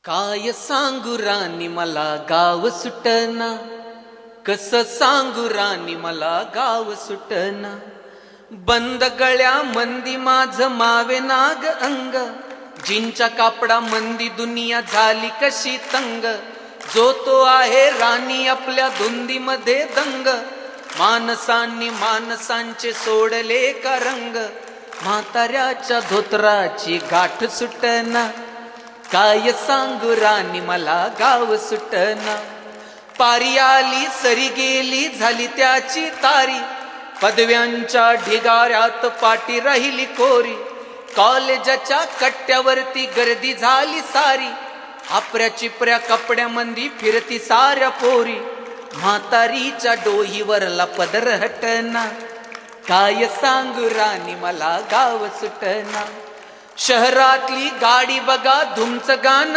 काय सांगू राणी मला गाव सुटना, कसं सांगू राणी मला गाव सुटना. बंद गळ्या मंदी माझ मावे नाग अंग, जिंच्या कापडा मंदी दुनिया झाली कशी तंग. जो तो आहे राणी आपल्या धुंदीमध्ये दंग, माणसांनी माणसांचे सोडले का रंग. म्हाताऱ्याच्या धोतराची गाठ सुटना, काय सांगू राणी मला गाव सुटना. पारी आली सरी गेली झाली त्याची तारी, पदव्यांच्या ढिगाऱ्यात पाठी राहिली कोरी. कॉलेजाच्या कट्ट्यावरती गर्दी झाली सारी, आपऱ्या चिपऱ्या कपड्यामंदी फिरती साऱ्या पोरी. म्हातारीच्या डोहीवरला पदर हटना, काय सांगू राणी मला गाव सुटना. शहरातली गाडी बघा धुमचं गाणं